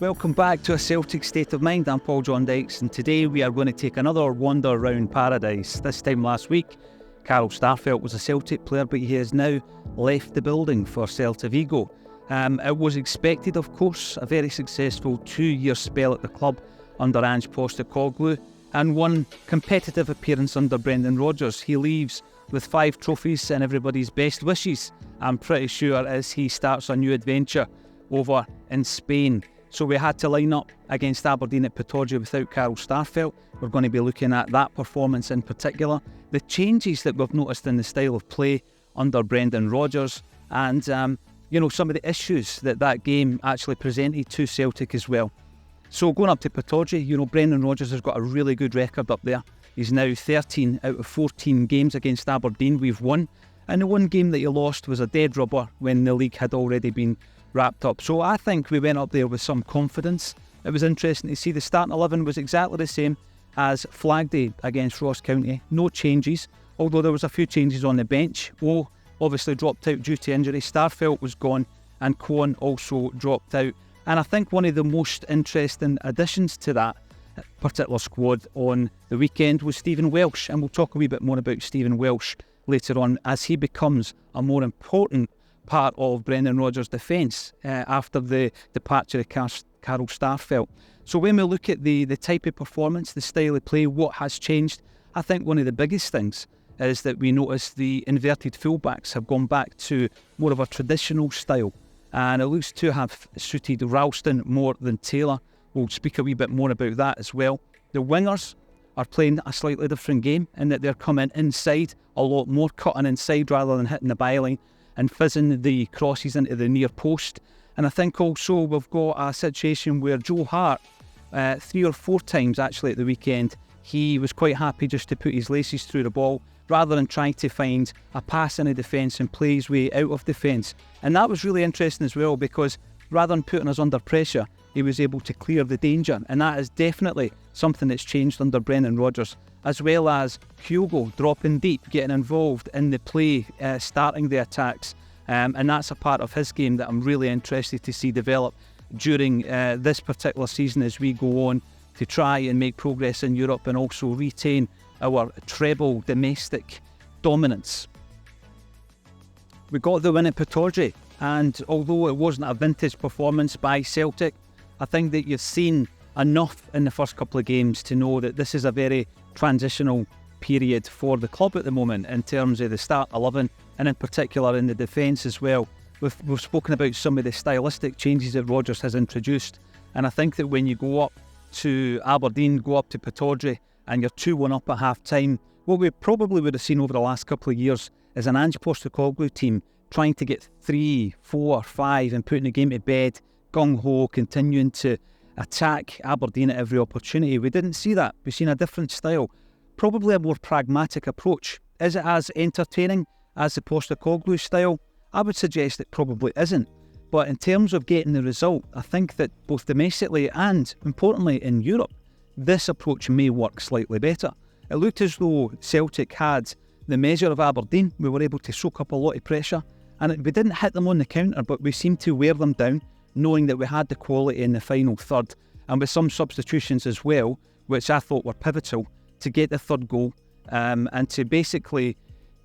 Welcome back to A Celtic State of Mind. I'm Paul John Dykes, and today we are going to take another wander around paradise. This time last week, Carl Starfelt was a Celtic player, but he has now left the building for Celta Vigo. It was expected, of course, a very successful 2-year spell at the club under Ange Postecoglou, and one competitive appearance under Brendan Rodgers. He leaves with 5 trophies and everybody's best wishes, I'm pretty sure, as he starts a new adventure over in Spain. So we had to line up against Aberdeen at Pittodrie without Carl Starfelt. We're going to be looking at that performance in particular, the changes that we've noticed in the style of play under Brendan Rodgers, and some of the issues that game actually presented to Celtic as well. So going up to Pittodrie, Brendan Rodgers has got a really good record up there. He's now 13 out of 14 games against Aberdeen we've won, and the one game that he lost was a dead rubber when the league had already been wrapped up. So I think we went up there with some confidence. It was interesting to see the starting 11 was exactly the same as Flag Day against Ross County. No changes, although there was a few changes on the bench. Obviously dropped out due to injury. Starfelt was gone, and Kwon also dropped out. And I think one of the most interesting additions to that particular squad on the weekend was Stephen Welsh, and we'll talk a wee bit more about Stephen Welsh later on as he becomes a more important part of Brendan Rodgers' defence after the departure of Carl Starfelt. So when we look at the type of performance, the style of play, what has changed, I think one of the biggest things is that we notice the inverted fullbacks have gone back to more of a traditional style, and it looks to have suited Ralston more than Taylor. We'll speak a wee bit more about that as well. The wingers are playing a slightly different game in that they're coming inside a lot more, cutting inside rather than hitting the byline and fizzing the crosses into the near post. And I think also we've got a situation where Joe Hart, 3 or 4 times actually at the weekend, he was quite happy just to put his laces through the ball rather than trying to find a pass in a defence and play his way out of defence. And that was really interesting as well, because rather than putting us under pressure, he was able to clear the danger, and that is definitely something that's changed under Brendan Rodgers, as well as Hugo dropping deep, getting involved in the play, starting the attacks, and that's a part of his game that I'm really interested to see develop during this particular season as we go on to try and make progress in Europe and also retain our treble domestic dominance. We got the win at Pittodrie, and although it wasn't a vintage performance by Celtic, I think that you've seen enough in the first couple of games to know that this is a very transitional period for the club at the moment in terms of the start 11 and in particular in the defence as well. We've spoken about some of the stylistic changes that Rodgers has introduced, and I think that when you go up to Aberdeen, go up to Pittodrie and you're 2-1 up at half time, what we probably would have seen over the last couple of years is an Ange Postecoglou team trying to get 3, 4, 5 and putting the game to bed, gung-ho, continuing to attack Aberdeen at every opportunity. We didn't see that. We've seen a different style, probably a more pragmatic approach. Is it as entertaining as the Postecoglou style? I would suggest it probably isn't. But in terms of getting the result, I think that both domestically and, importantly, in Europe, this approach may work slightly better. It looked as though Celtic had the measure of Aberdeen. We were able to soak up a lot of pressure, and we didn't hit them on the counter, but we seemed to wear them down, knowing that we had the quality in the final third, and with some substitutions as well, which I thought were pivotal to get the third goal, and to basically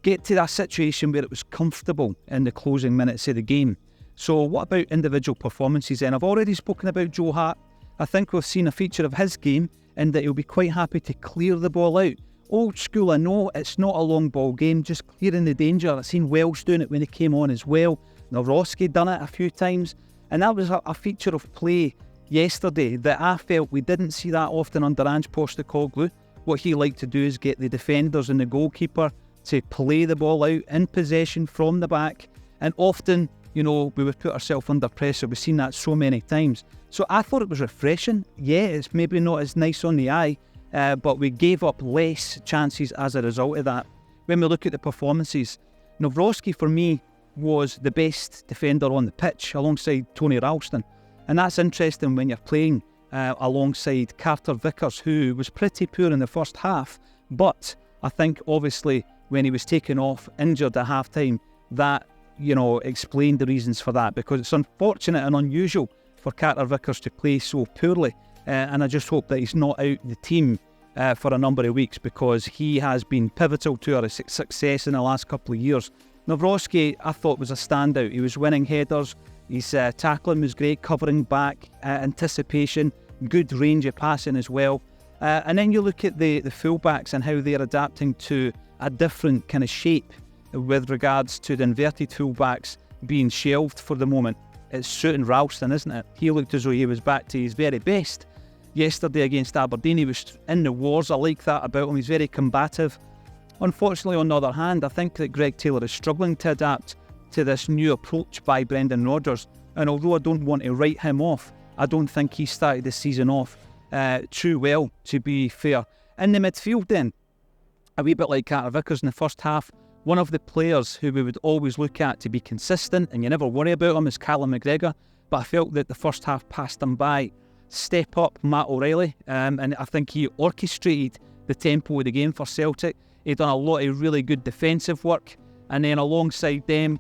get to that situation where it was comfortable in the closing minutes of the game. So what about individual performances then? I've already spoken about Joe Hart. I think we've seen a feature of his game in that he'll be quite happy to clear the ball out. Old school, I know, it's not a long ball game, just clearing the danger. I've seen Welsh doing it when he came on as well. Nawrocki done it a few times. And that was a feature of play yesterday that I felt we didn't see that often under Ange Postecoglou. What he liked to do is get the defenders and the goalkeeper to play the ball out in possession from the back. And often, we would put ourselves under pressure. We've seen that so many times. So I thought it was refreshing. Yeah, it's maybe not as nice on the eye, but we gave up less chances as a result of that. When we look at the performances, Nawrocki for me was the best defender on the pitch alongside Tony Ralston. And that's interesting when you're playing alongside Carter Vickers, who was pretty poor in the first half. But I think obviously when he was taken off injured at half time, that explained the reasons for that, because it's unfortunate and unusual for Carter Vickers to play so poorly, and I just hope that he's not out the team for a number of weeks, because he has been pivotal to our success in the last couple of years. Nawrocki, I thought, was a standout. He was winning headers, his tackling was great, covering back, anticipation, good range of passing as well. And then you look at the fullbacks and how they're adapting to a different kind of shape with regards to the inverted fullbacks being shelved for the moment. It's suiting Ralston, isn't it? He looked as though he was back to his very best yesterday against Aberdeen. He was in the wars. I like that about him. He's very combative. Unfortunately, on the other hand, I think that Greg Taylor is struggling to adapt to this new approach by Brendan Rodgers. And although I don't want to write him off, I don't think he started the season off too well, to be fair. In the midfield then, a wee bit like Carter Vickers in the first half, one of the players who we would always look at to be consistent, and you never worry about him, is Callum McGregor. But I felt that the first half passed him by. Step up Matt O'Reilly, and I think he orchestrated the tempo of the game for Celtic. He'd done a lot of really good defensive work, and then alongside them,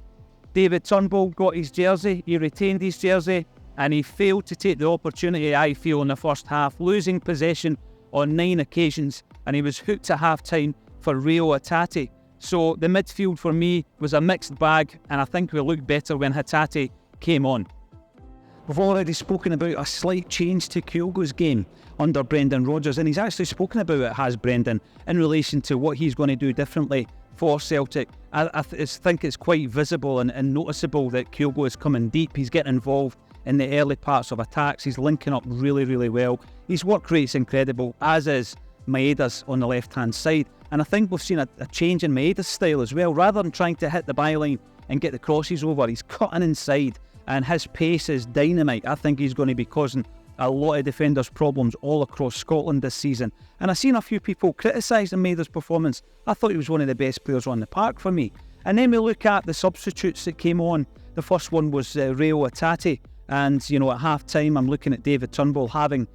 David Turnbull got his jersey, he retained his jersey, and he failed to take the opportunity, I feel, in the first half, losing possession on 9 occasions, and he was hooked at half-time for Rio Hatate. So the midfield for me was a mixed bag, and I think we looked better when Hatate came on. We've already spoken about a slight change to Kyogo's game under Brendan Rodgers, and he's actually spoken about it, has Brendan, in relation to what he's going to do differently for Celtic. I think it's quite visible and noticeable that Kyogo is coming deep. He's getting involved in the early parts of attacks. He's linking up really, really well. His work rate's incredible, as is Maeda's on the left-hand side. And I think we've seen a change in Maeda's style as well. Rather than trying to hit the byline and get the crosses over, he's cutting inside, and his pace is dynamite. I think he's going to be causing a lot of defenders problems all across Scotland this season. And I've seen a few people criticising Maeda's performance. I thought he was one of the best players on the park for me. And then we look at the substitutes that came on. The first one was Rio Hatate. And, at half-time, I'm looking at David Turnbull having,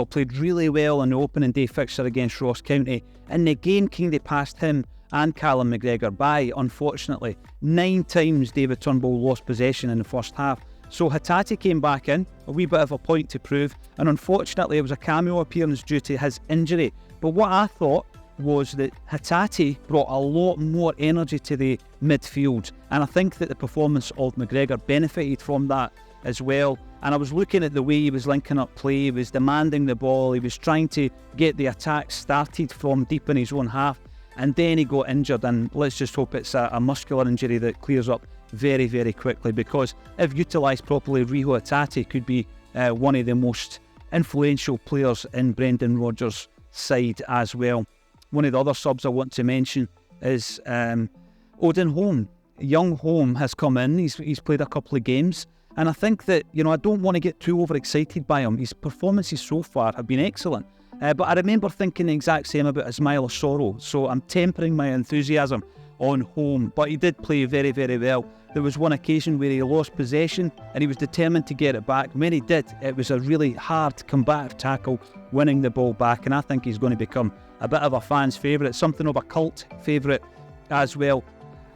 played really well in the opening day fixture against Ross County. And the game kind of passed him and Callum McGregor by, unfortunately. 9 times David Turnbull lost possession in the first half. So Hatate came back in, a wee bit of a point to prove, and unfortunately it was a cameo appearance due to his injury. But what I thought was that Hatate brought a lot more energy to the midfield, and I think that the performance of McGregor benefited from that as well. And I was looking at the way he was linking up play, he was demanding the ball, he was trying to get the attack started from deep in his own half, and then he got injured, and let's just hope it's a muscular injury that clears up very, very quickly, because if utilised properly, Rio Hatate could be one of the most influential players in Brendan Rodgers' side as well. One of the other subs I want to mention is Odin Holm. Young Holm has come in, he's played a couple of games, and I think that, I don't want to get too overexcited by him. His performances so far have been excellent. But I remember thinking the exact same about Ismail Osoro, so I'm tempering my enthusiasm on Holm. But he did play very, very well. There was one occasion where he lost possession and he was determined to get it back. When he did, it was a really hard, combative tackle, winning the ball back, and I think he's going to become a bit of a fan's favourite, something of a cult favourite as well.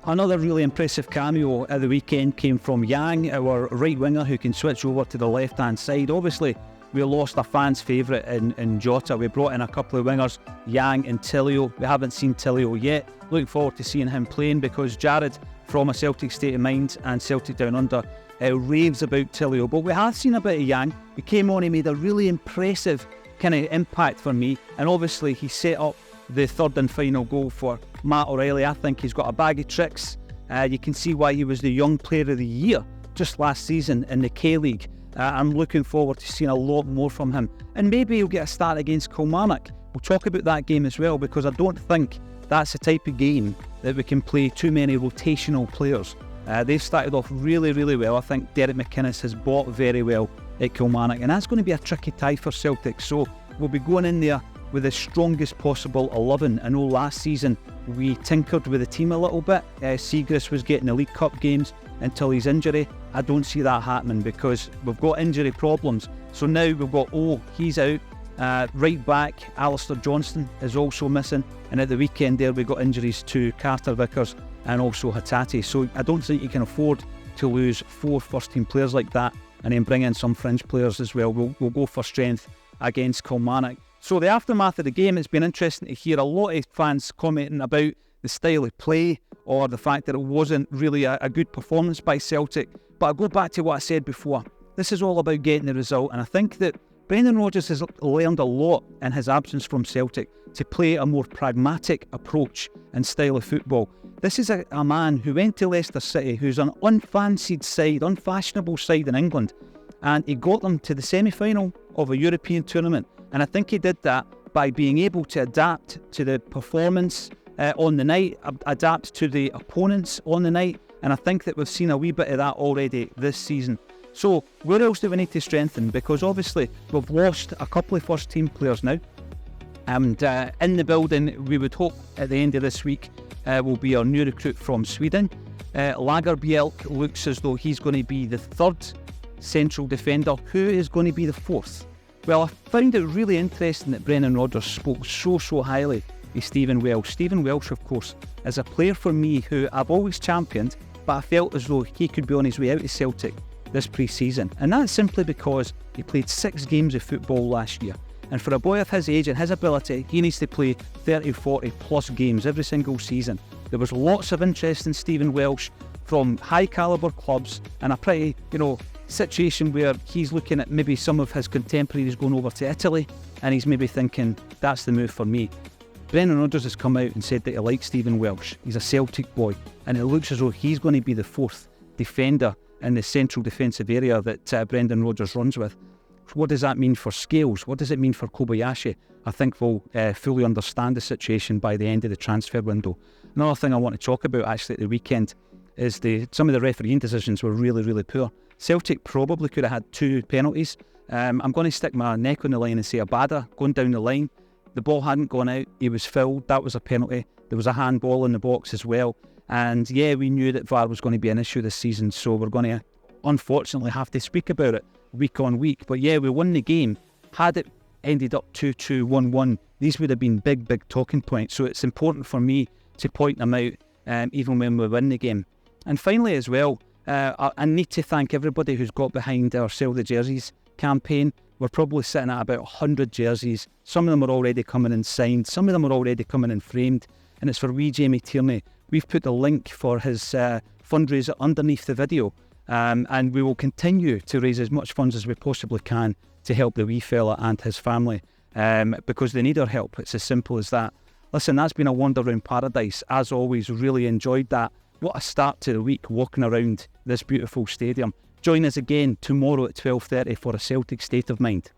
Another really impressive cameo at the weekend came from Yang, our right winger who can switch over to the left-hand side. Obviously, we lost a fan's favourite in Jota. We brought in a couple of wingers, Yang and Tillio. We haven't seen Tillio yet. Looking forward to seeing him playing, because Jared, from A Celtic State of Mind and Celtic Down Under, raves about Tillio. But we have seen a bit of Yang. He came on, he made a really impressive kind of impact for me. And obviously he set up the third and final goal for Matt O'Reilly. I think he's got a bag of tricks. You can see why he was the Young Player of the Year just last season in the K-League. I'm looking forward to seeing a lot more from him. And maybe he'll get a start against Kilmarnock. We'll talk about that game as well, because I don't think that's the type of game that we can play too many rotational players. They've started off really, really well. I think Derek McInnes has bought very well at Kilmarnock, and that's going to be a tricky tie for Celtic. So we'll be going in there with the strongest possible 11. I know last season we tinkered with the team a little bit. Siegrist was getting the League Cup games until his injury. I don't see that happening, because we've got injury problems. So now we've got, he's out. Right back, Alistair Johnston is also missing. And at the weekend there, we got injuries to Carter Vickers and also Hatate. So I don't think you can afford to lose 4 first-team players like that and then bring in some fringe players as well. We'll go for strength against Kilmarnock. So the aftermath of the game, it's been interesting to hear a lot of fans commenting about the style of play or the fact that it wasn't really a good performance by Celtic. But I go back to what I said before. This is all about getting the result, and I think that Brendan Rodgers has learned a lot in his absence from Celtic to play a more pragmatic approach and style of football. This is a man who went to Leicester City, who's an unfancied side, unfashionable side in England, and he got them to the semi-final of a European tournament. And I think he did that by being able to adapt to the performance on the night, adapt to the opponents on the night, and I think that we've seen a wee bit of that already this season. So where else do we need to strengthen? Because obviously we've lost a couple of first team players now, and in the building we would hope at the end of this week will be our new recruit from Sweden. Lagerbielke looks as though he's going to be the third central defender. Who is going to be the fourth? Well, I found it really interesting that Brendan Rodgers spoke so highly of Stephen Welsh. Stephen Welsh, of course, is a player for me who I've always championed, but I felt as though he could be on his way out of Celtic this pre-season. And that's simply because he played 6 games of football last year. And for a boy of his age and his ability, he needs to play 30, 40 plus games every single season. There was lots of interest in Stephen Welsh from high calibre clubs, and a pretty, situation where he's looking at maybe some of his contemporaries going over to Italy, and he's maybe thinking, that's the move for me. Brendan Rodgers has come out and said that he likes Stephen Welsh. He's a Celtic boy, and it looks as though he's going to be the fourth defender in the central defensive area that Brendan Rodgers runs with. What does that mean for Scales? What does it mean for Kobayashi? I think we'll fully understand the situation by the end of the transfer window. Another thing I want to talk about actually at the weekend is some of the refereeing decisions were really poor. Celtic probably could have had 2 penalties. I'm going to stick my neck on the line and say Abada going down the line. The ball hadn't gone out, he was fouled, that was a penalty. There was a handball in the box as well. And yeah, we knew that VAR was going to be an issue this season, so we're going to unfortunately have to speak about it week on week. But yeah, we won the game. Had it ended up 2-2, 1-1, these would have been big talking points. So it's important for me to point them out even when we win the game. And finally as well, I need to thank everybody who's got behind our Sell the Jerseys campaign. We're probably sitting at about 100 jerseys. Some of them are already coming in signed, some of them are already coming in framed, and it's for wee Jamie Tierney. We've put the link for his fundraiser underneath the video, and we will continue to raise as much funds as we possibly can to help the wee fella and his family, because they need our help. It's as simple as that. Listen, that's been a wander round paradise. As always, really enjoyed that. What a start to the week walking around this beautiful stadium. Join us again tomorrow at 12:30 for a Celtic State of Mind.